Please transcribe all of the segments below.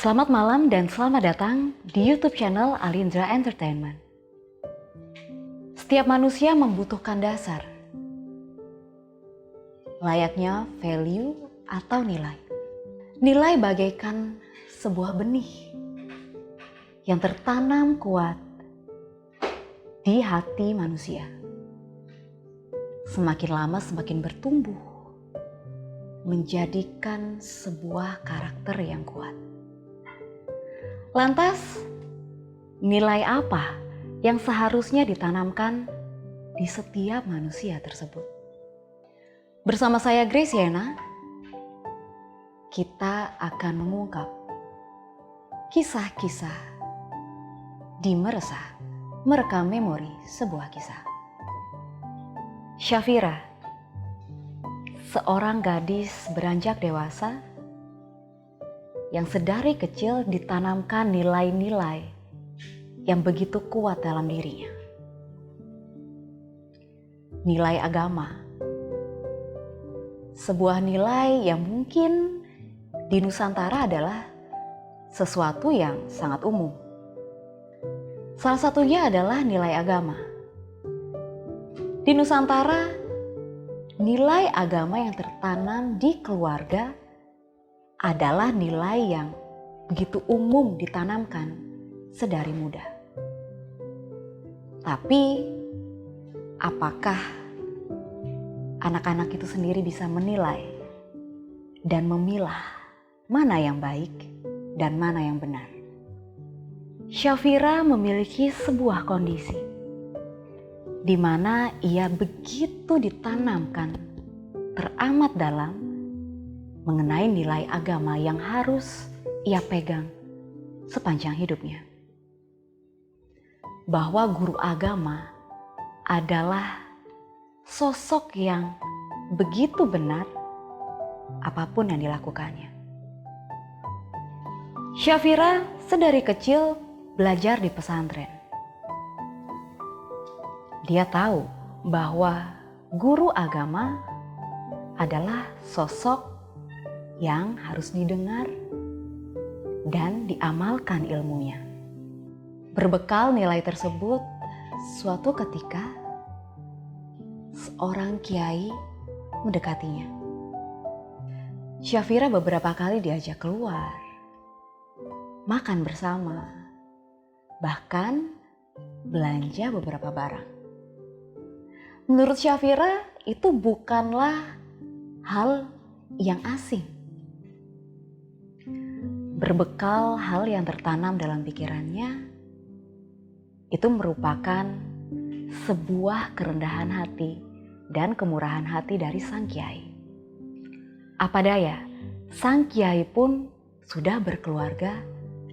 Selamat malam dan selamat datang di YouTube channel Alindra Entertainment. Setiap manusia membutuhkan dasar, layaknya value atau nilai. Nilai bagaikan sebuah benih yang tertanam kuat di hati manusia. Semakin lama semakin bertumbuh, menjadikan sebuah karakter yang kuat. Lantas, nilai apa yang seharusnya ditanamkan di setiap manusia tersebut? Bersama saya Grace Yena, kita akan mengungkap kisah-kisah di merekam memori sebuah kisah. Syafira, seorang gadis beranjak dewasa yang sedari kecil ditanamkan nilai-nilai yang begitu kuat dalam dirinya. Nilai agama, sebuah nilai yang mungkin di Nusantara adalah sesuatu yang sangat umum. Salah satunya adalah nilai agama. Di Nusantara, nilai agama yang tertanam di keluarga adalah nilai yang begitu umum ditanamkan sedari muda. Tapi, apakah anak-anak itu sendiri bisa menilai dan memilah mana yang baik dan mana yang benar? Syafira memiliki sebuah kondisi di mana ia begitu ditanamkan teramat dalam mengenai nilai agama yang harus ia pegang sepanjang hidupnya. Bahwa guru agama adalah sosok yang begitu benar apapun yang dilakukannya. Syafira sedari kecil belajar di pesantren. Dia tahu bahwa guru agama adalah sosok yang harus didengar dan diamalkan ilmunya. Berbekal nilai tersebut, suatu ketika seorang kiai mendekatinya. Syafira beberapa kali diajak keluar, makan bersama, bahkan belanja beberapa barang. Menurut Syafira, itu bukanlah hal yang asing. Berbekal hal yang tertanam dalam pikirannya, itu merupakan sebuah kerendahan hati dan kemurahan hati dari sang kiai. Apa daya, sang kiai pun sudah berkeluarga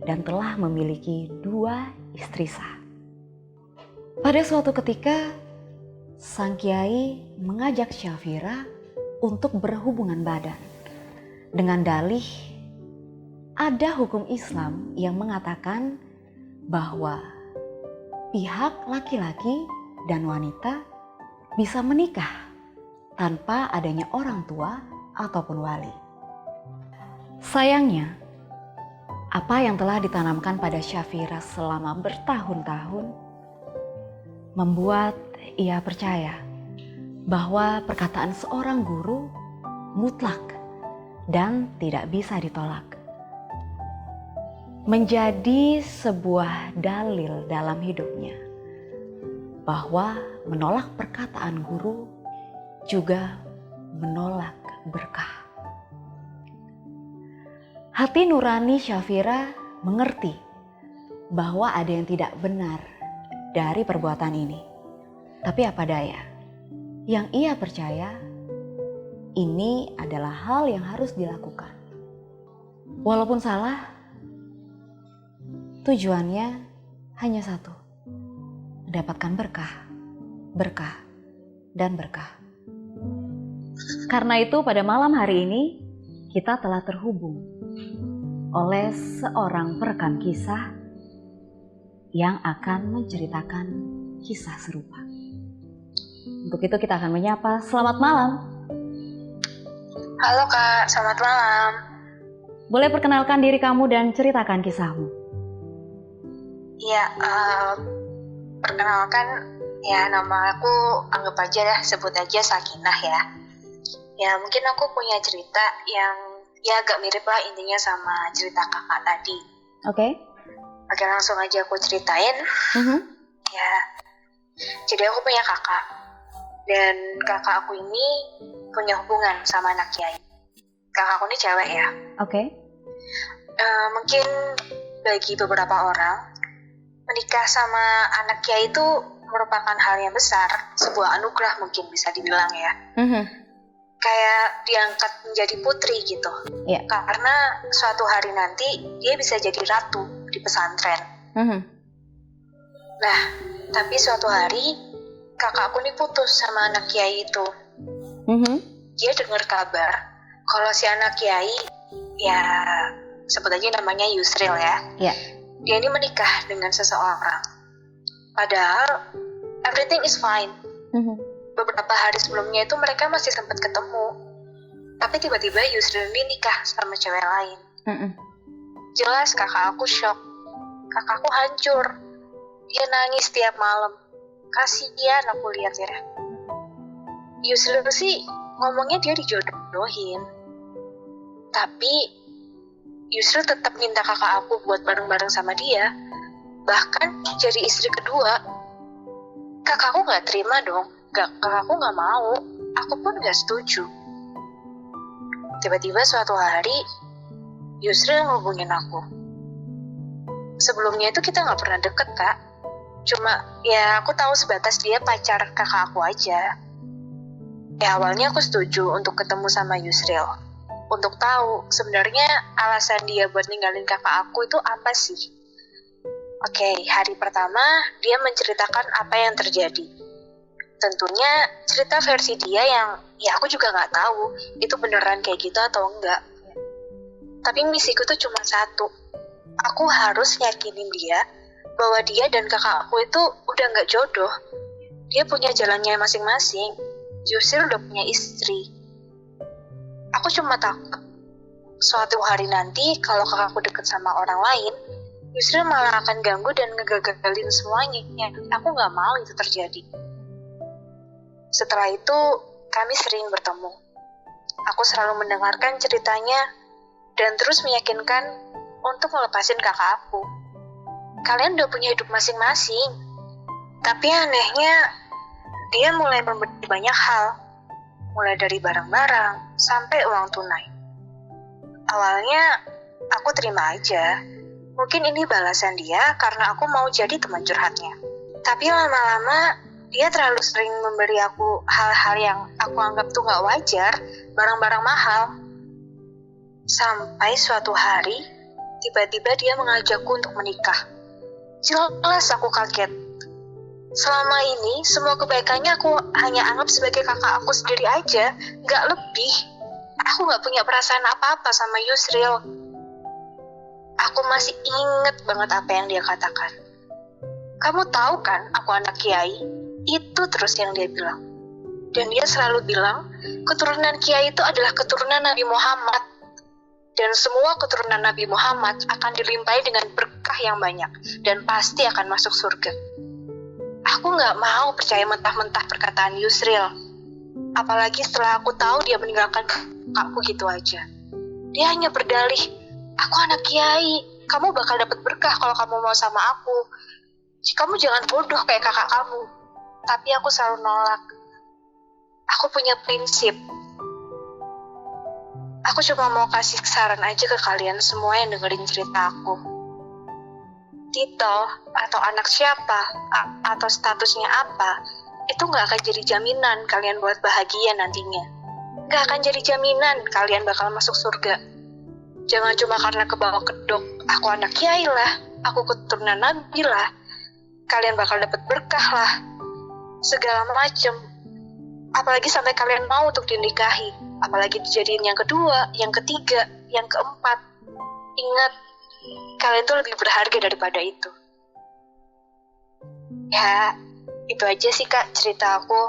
dan telah memiliki 2 istri sah. Pada suatu ketika, sang kiai mengajak Syafira untuk berhubungan badan dengan dalih ada hukum Islam yang mengatakan bahwa pihak laki-laki dan wanita bisa menikah tanpa adanya orang tua ataupun wali. Sayangnya, apa yang telah ditanamkan pada Syafira selama bertahun-tahun membuat ia percaya bahwa perkataan seorang guru mutlak dan tidak bisa ditolak. Menjadi sebuah dalil dalam hidupnya bahwa menolak perkataan guru juga menolak berkah. Hati nurani Syafira mengerti bahwa ada yang tidak benar dari perbuatan ini. Tapi apa daya, yang ia percaya ini adalah hal yang harus dilakukan. Walaupun salah, tujuannya hanya satu, mendapatkan berkah, berkah, dan berkah. Karena itu pada malam hari ini kita telah terhubung oleh seorang perekam kisah yang akan menceritakan kisah serupa. Untuk itu kita akan menyapa. Selamat malam. Halo Kak, selamat malam. Boleh perkenalkan diri kamu dan ceritakan kisahmu. Ya, perkenalkan ya, nama aku anggap aja dah, sebut aja Sakinah ya. Ya, mungkin aku punya cerita yang ya agak mirip lah intinya sama cerita kakak tadi. Oke. Oke, langsung aja aku ceritain. Ya, jadi aku punya kakak. Dan kakak aku ini punya hubungan sama anak kiai. Kakak aku ini cewek ya. Oke. Mungkin bagi beberapa orang, menikah sama anak kiai itu merupakan hal yang besar, sebuah anugerah mungkin bisa dibilang ya. Kayak diangkat menjadi putri gitu. Yeah. Karena suatu hari nanti dia bisa jadi ratu di pesantren. Nah, tapi suatu hari kakakku nih putus sama anak kiai itu. Dia dengar kabar kalau si anak kiai, ya sebut aja namanya Yusril ya. Yeah. Dia ini menikah dengan seseorang. Padahal everything is fine. Beberapa hari sebelumnya itu mereka masih sempat ketemu. Tapi tiba-tiba Yusril ini nikah sama cewek lain. Jelas kakak aku shock. Kakakku hancur. Dia nangis tiap malam. Kasihan aku lihat ya. Yusril sih ngomongnya dia dijodohin. Tapi Yusril tetap minta kakak aku buat bareng-bareng sama dia. Bahkan jadi istri kedua. Kakakku gak terima dong. Kakakku gak mau. Aku pun gak setuju. Tiba-tiba suatu hari Yusril ngehubungin aku. Sebelumnya itu kita gak pernah deket, Kak. Cuma ya aku tahu sebatas dia pacar kakak aku aja. Ya awalnya aku setuju untuk ketemu sama Yusril. Untuk tahu sebenarnya alasan dia buat ninggalin kakak aku itu apa sih. Oke, hari pertama dia menceritakan apa yang terjadi. Tentunya cerita versi dia yang ya aku juga gak tahu itu beneran kayak gitu atau enggak. Tapi misiku tuh cuma satu. Aku harus yakinin dia bahwa dia dan kakak aku itu udah gak jodoh. Dia punya jalannya masing-masing. Yusril udah punya istri. Aku cuma takut suatu hari nanti kalau kakakku deket sama orang lain, Yusril malah akan ganggu dan ngegagalin semuanya. Aku gak mau itu terjadi. Setelah itu kami sering bertemu. Aku selalu mendengarkan ceritanya dan terus meyakinkan untuk melepasin kakak aku. Kalian udah punya hidup masing-masing. Tapi anehnya, dia mulai memberi banyak hal. Mulai dari barang-barang sampai uang tunai. Awalnya, aku terima aja. Mungkin ini balasan dia karena aku mau jadi teman curhatnya. Tapi lama-lama, dia terlalu sering memberi aku hal-hal yang aku anggap tuh gak wajar, barang-barang mahal. Sampai suatu hari, tiba-tiba dia mengajakku untuk menikah. Jelas aku kaget. Selama ini semua kebaikannya aku hanya anggap sebagai kakak aku sendiri aja, gak lebih. Aku gak punya perasaan apa-apa sama Yusril. Aku masih inget banget apa yang dia katakan. Kamu tahu kan aku anak kiai? Itu terus yang dia bilang. Dan dia selalu bilang keturunan kiai itu adalah keturunan Nabi Muhammad. Dan semua keturunan Nabi Muhammad akan dilimpahi dengan berkah yang banyak dan pasti akan masuk surga. Aku gak mau percaya mentah-mentah perkataan Yusril. Apalagi setelah aku tahu dia meninggalkan kakakku gitu aja. Dia hanya berdalih, aku anak kiai, kamu bakal dapat berkah kalau kamu mau sama aku. Kamu jangan bodoh kayak kakak kamu. Tapi aku selalu nolak. Aku punya prinsip. Aku cuma mau kasih saran aja ke kalian semua yang dengerin cerita aku. Titel atau anak siapa atau statusnya apa, itu gak akan jadi jaminan kalian buat bahagia nantinya. Gak akan jadi jaminan kalian bakal masuk surga. Jangan cuma karena kebawa kedok, aku anak kiai lah, aku keturunan Nabi lah, kalian bakal dapat berkah lah, segala macem. Apalagi sampai kalian mau untuk dinikahi, apalagi dijadiin yang kedua, yang ketiga, yang keempat. Ingat, kalian tuh lebih berharga daripada itu. Ya, itu aja sih Kak cerita aku.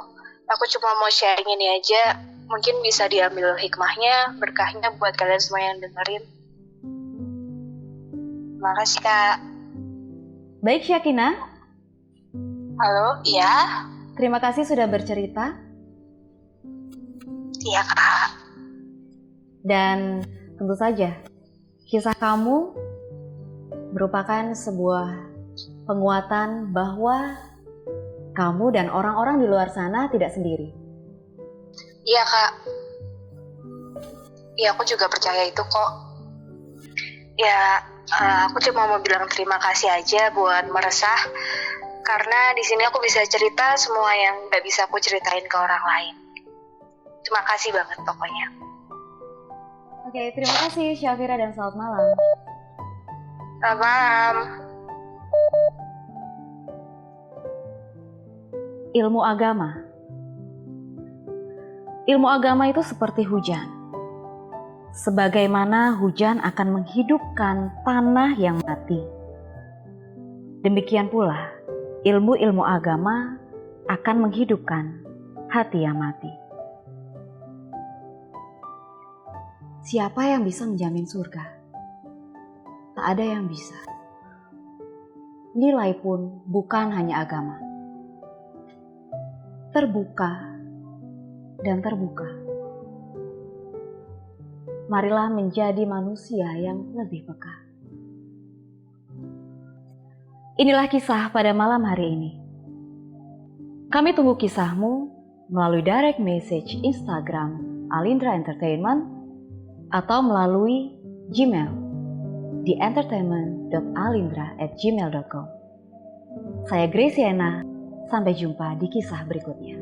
Aku cuma mau sharing ini aja. Mungkin bisa diambil hikmahnya, berkahnya buat kalian semua yang dengerin. Makasih Kak. Baik Syakina, Halo, iya? terima kasih sudah bercerita. Iya Kak. Dan tentu saja, kisah kamu merupakan sebuah penguatan bahwa kamu dan orang-orang di luar sana tidak sendiri. Iya Kak. Iya aku juga percaya itu kok. Ya, aku cuma mau bilang terima kasih aja buat meresah. Karena di sini aku bisa cerita semua yang gak bisa aku ceritain ke orang lain. Terima kasih banget pokoknya. Oke, terima kasih Syafira dan selamat malam. Selamat malam. Ilmu agama. Ilmu agama itu seperti hujan. Sebagaimana hujan akan menghidupkan tanah yang mati. Demikian pula, ilmu-ilmu agama akan menghidupkan hati yang mati. Siapa yang bisa menjamin surga? Tak ada yang bisa. Nilai pun bukan hanya agama. Terbuka dan terbuka. Marilah menjadi manusia yang lebih peka. Inilah kisah pada malam hari ini. Kami tunggu kisahmu melalui direct message Instagram Alindra Entertainment atau melalui Gmail di entertainment.alindra@gmail.com. Saya Graciana, sampai jumpa di kisah berikutnya.